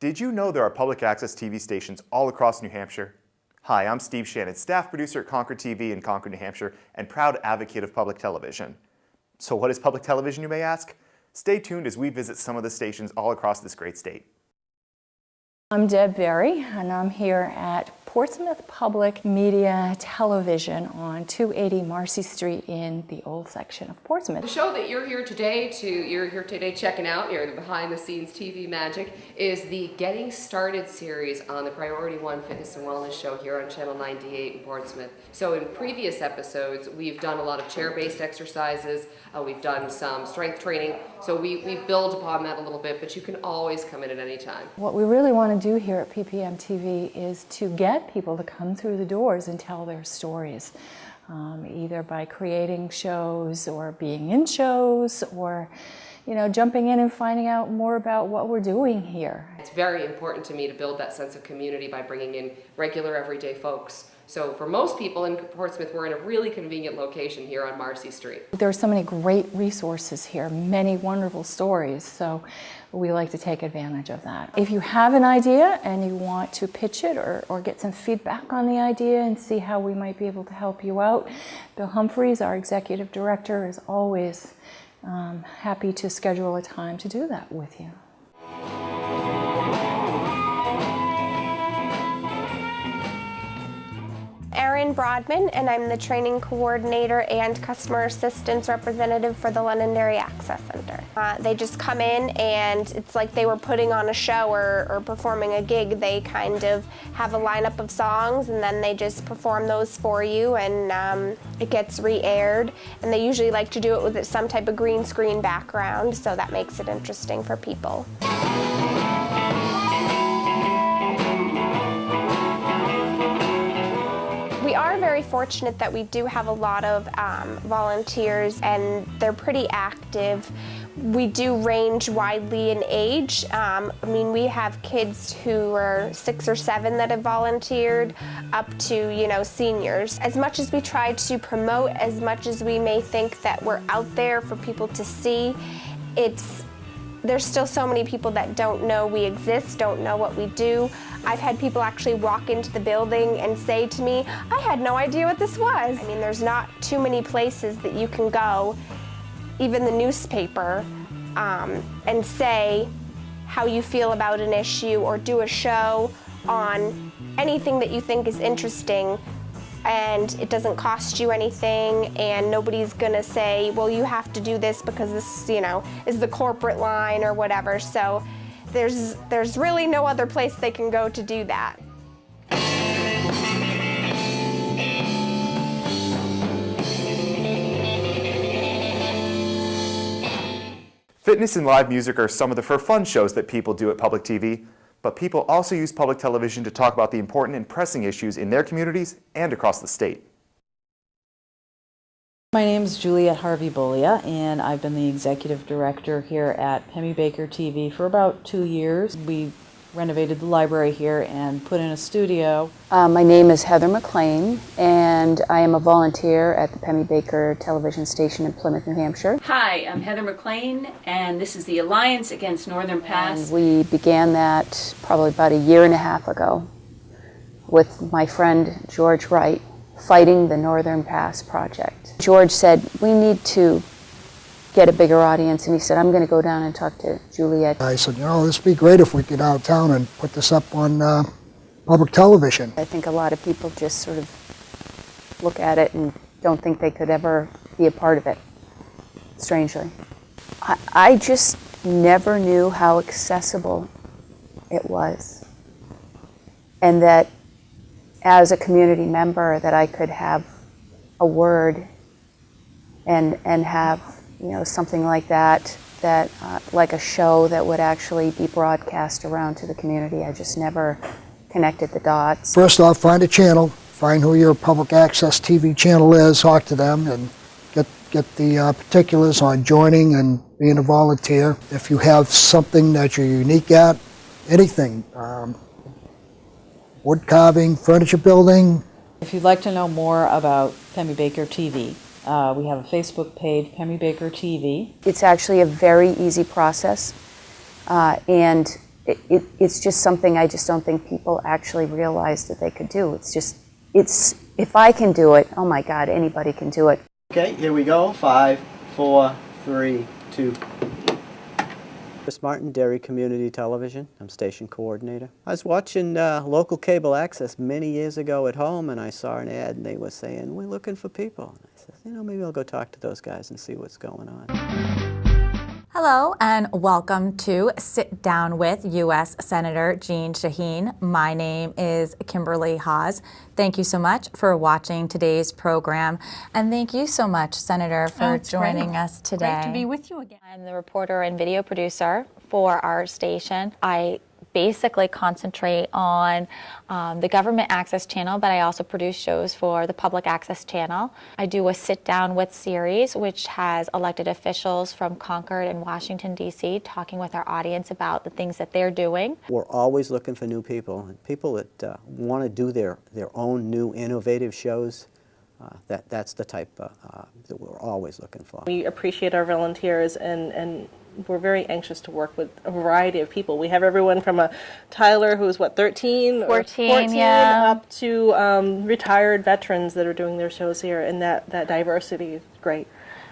Did you know there are public access TV stations all across New Hampshire? Hi, I'm Steve Shannon, staff producer at Concord TV in Concord, New Hampshire, and proud advocate of public television. So what is public television, you may ask? Stay tuned as we visit some of the stations all across this great state. I'm Deb Berry, and I'm here at Portsmouth Public Media Television on 280 Marcy Street in the old section of Portsmouth. The show that you're here today checking out, the behind the scenes TV magic, is the Getting Started series on the Priority One Fitness and Wellness show here on Channel 98 in Portsmouth. So in previous episodes, we've done a lot of chair-based exercises, we've done some strength training, so we build upon that a little bit, but you can always come in at any time. What we really want to do here at PPM TV is to get people to come through the doors and tell their stories, either by creating shows or being in shows or jumping in and finding out more about what we're doing here. It's very important to me to build that sense of community by bringing in regular everyday folks. So for most people in Portsmouth, we're in a really convenient location here on Marcy Street. There are so many great resources here, many wonderful stories, so we like to take advantage of that. If you have an idea and you want to pitch it or get some feedback on the idea and see how we might be able to help you out, Bill Humphreys, our executive director, is always happy to schedule a time to do that with you. Erin Broadman, and I'm the training coordinator and customer assistance representative for the Londonderry Access Center. They just come in and it's like they were putting on a show or performing a gig. They kind of have a lineup of songs and then they just perform those for you, and it gets re-aired. And they usually like to do it with some type of green screen background, so that makes it interesting for people. We are very fortunate that we do have a lot of volunteers, and they're pretty active. We do range widely in age. We have kids who are 6 or 7 that have volunteered, up to, seniors. As much as we try to promote, as much as we may think that we're out there for people to see, there's still so many people that don't know we exist, don't know what we do. I've had people actually walk into the building and say to me, I had no idea what this was. There's not too many places that you can go, even the newspaper, and say how you feel about an issue or do a show on anything that you think is interesting, and it doesn't cost you anything, and nobody's gonna say, well, you have to do this because this, is the corporate line or whatever. So there's really no other place they can go to do that. Fitness and live music are some of the for-fun shows that people do at public TV, but people also use public television to talk about the important and pressing issues in their communities and across the state. My name is Juliette Harvey-Bolia, and I've been the executive director here at Pemmy Baker TV for about 2 years. We renovated the library here and put in a studio. My name is Heather McLean, and I am a volunteer at the Pemmy Baker television station in Plymouth, New Hampshire. Hi, I'm Heather McLean, and this is the Alliance Against Northern Pass. And we began that probably about 1.5 years ago with my friend George Wright, fighting the Northern Pass project. George said, we need to get a bigger audience, and he said, I'm going to go down and talk to Juliette. I said, this would be great if we get out of town and put this up on public television. I think a lot of people just sort of look at it and don't think they could ever be a part of it, strangely. I just never knew how accessible it was, and that as a community member that I could have a word and have something like that like a show that would actually be broadcast around to the community. I just never connected the dots. First off, find a channel, find who your public access TV channel is, talk to them, and get the particulars on joining and being a volunteer. If you have something that you're unique at, anything, wood carving, furniture building. If you'd like to know more about Pemmy Baker TV, we have a Facebook page, Pemmy Baker TV. It's actually a very easy process, and it's just something I just don't think people actually realize that they could do. If I can do it, oh my God, anybody can do it. Okay, here we go. 5, 4, 3, 2. Chris Martin, Derry Community Television. I'm station coordinator. I was watching local cable access many years ago at home, and I saw an ad, and they were saying, we're looking for people. And I said, maybe I'll go talk to those guys and see what's going on. Hello and welcome to Sit Down with U.S. Senator Jeanne Shaheen. My name is Kimberly Haas. Thank you so much for watching today's program, and thank you so much, Senator, for joining us today. Great to be with you again. I'm the reporter and video producer for our station. I basically concentrate on the government access channel, but I also produce shows for the public access channel. I do a Sit Down With series, which has elected officials from Concord and Washington, D.C., talking with our audience about the things that they're doing. We're always looking for new people, and people that want to do their own new innovative shows. That's the type that we're always looking for. We appreciate our volunteers, and we're very anxious to work with a variety of people. We have everyone from Tyler, who's 13? 14, yeah. Up to retired veterans that are doing their shows here, and that diversity is great.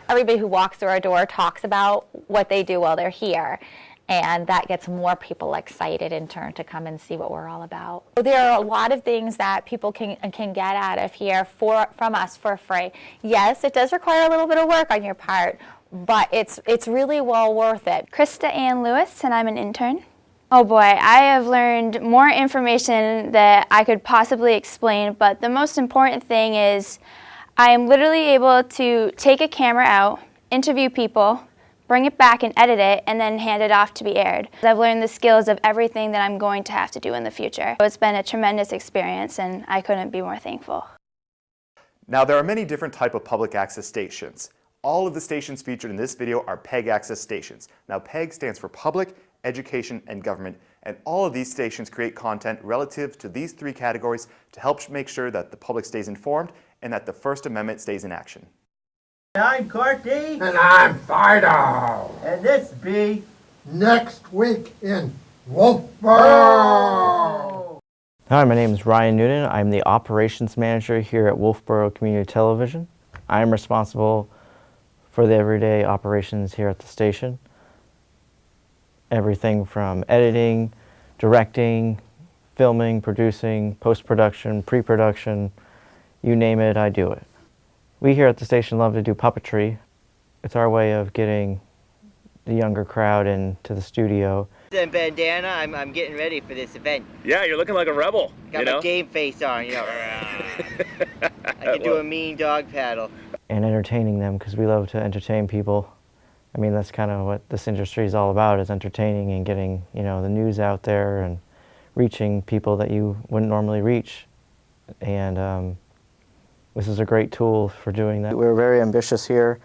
Everybody who walks through our door talks about what they do while they're here, and that gets more people excited in turn to come and see what we're all about. There are a lot of things that people can get out of here from us for free. Yes, it does require a little bit of work on your part, but it's really well worth it. Krista Ann Lewis, and I'm an intern. Oh boy, I have learned more information that I could possibly explain, but the most important thing is I am literally able to take a camera out, interview people, bring it back and edit it, and then hand it off to be aired. I've learned the skills of everything that I'm going to have to do in the future. It's been a tremendous experience, and I couldn't be more thankful. Now, there are many different types of public access stations. All of the stations featured in this video are PEG access stations. Now, PEG stands for Public, Education, and Government, and all of these stations create content relative to these three categories to help make sure that the public stays informed and that the First Amendment stays in action. I'm Corky. And I'm Fido. And this be Next Week in Wolfboro. Hi, my name is Ryan Noonan. I'm the operations manager here at Wolfboro Community Television. I am responsible for the everyday operations here at the station. Everything from editing, directing, filming, producing, post-production, pre-production, you name it, I do it. We here at the station love to do puppetry. It's our way of getting the younger crowd into the studio. And bandana, I'm getting ready for this event. Yeah, you're looking like a rebel. Got my game face on, I can do a mean dog paddle. And entertaining them, because we love to entertain people. I mean, that's kind of what this industry is all about, is entertaining and getting, the news out there and reaching people that you wouldn't normally reach. And this is a great tool for doing that. We're very ambitious here,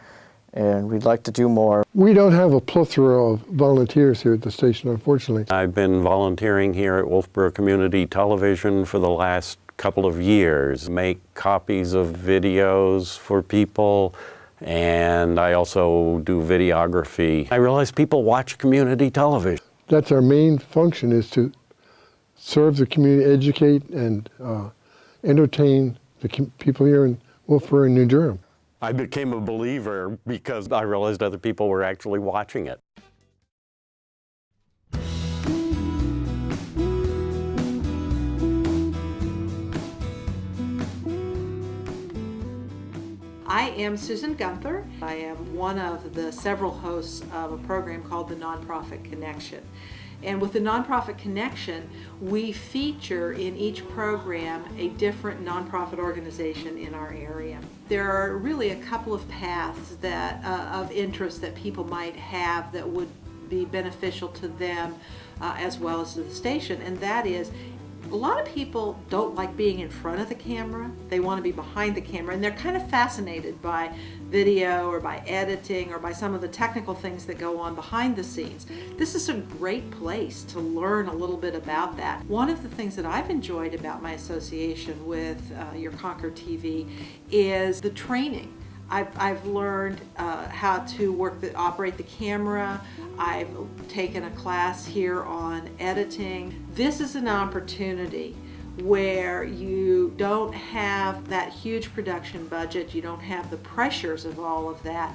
and we'd like to do more. We don't have a plethora of volunteers here at the station, unfortunately. I've been volunteering here at Wolfboro Community Television for the last couple of years. Make copies of videos for people, and I also do videography. I realize people watch community television. That's our main function, is to serve the community, educate, and entertain the people here in Wolfboro and New Durham. I became a believer because I realized other people were actually watching it. I am Susan Gunther. I am one of the several hosts of a program called the Nonprofit Connection. And with the Nonprofit Connection, we feature in each program a different nonprofit organization in our area. There are really a couple of paths that of interest that people might have that would be beneficial to them as well as to the station, and that is, a lot of people don't like being in front of the camera. They want to be behind the camera, and they're kind of fascinated by video or by editing or by some of the technical things that go on behind the scenes. This is a great place to learn a little bit about that. One of the things that I've enjoyed about my association with your Concord TV is the training. I've learned how to operate the camera. I've taken a class here on editing. This is an opportunity where you don't have that huge production budget, you don't have the pressures of all of that.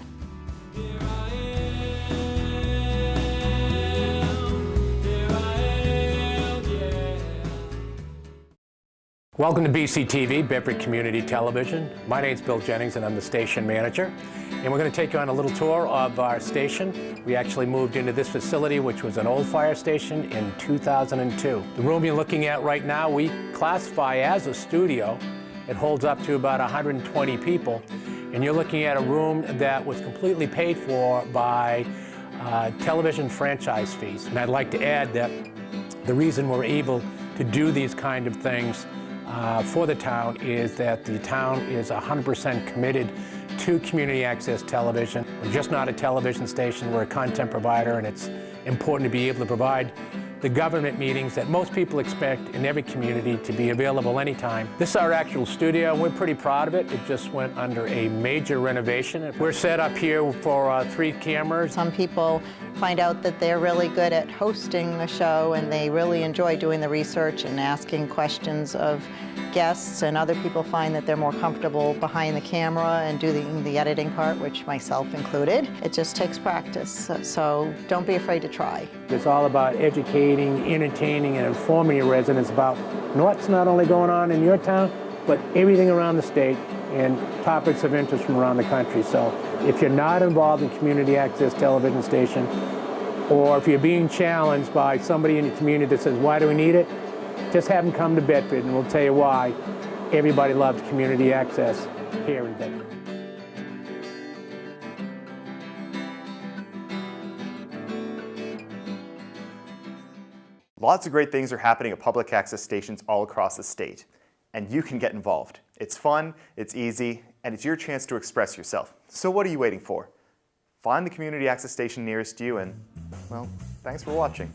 Welcome to BCTV, Bedford Community Television. My name's Bill Jennings and I'm the station manager. And we're going to take you on a little tour of our station. We actually moved into this facility, which was an old fire station, in 2002. The room you're looking at right now, we classify as a studio. It holds up to about 120 people. And you're looking at a room that was completely paid for by television franchise fees. And I'd like to add that the reason we're able to do these kind of things for the town is that the town is 100% committed to community access television. We're just not a television station, we're a content provider, and it's important to be able to provide the government meetings that most people expect in every community to be available anytime. This is our actual studio. We're pretty proud of it. It just went under a major renovation. We're set up here for 3 cameras. Some people find out that they're really good at hosting the show and they really enjoy doing the research and asking questions of guests, and other people find that they're more comfortable behind the camera and doing the editing part, which myself included. It just takes practice, so don't be afraid to try. It's all about educating, entertaining, and informing your residents about what's not only going on in your town, but everything around the state and topics of interest from around the country. So if you're not involved in community access television station, or if you're being challenged by somebody in your community that says, why do we need it? Just have them come to Bedford and we'll tell you why everybody loves community access here in Bedford. Lots of great things are happening at public access stations all across the state, and you can get involved. It's fun, it's easy, and it's your chance to express yourself. So what are you waiting for? Find the community access station nearest you and, well, thanks for watching.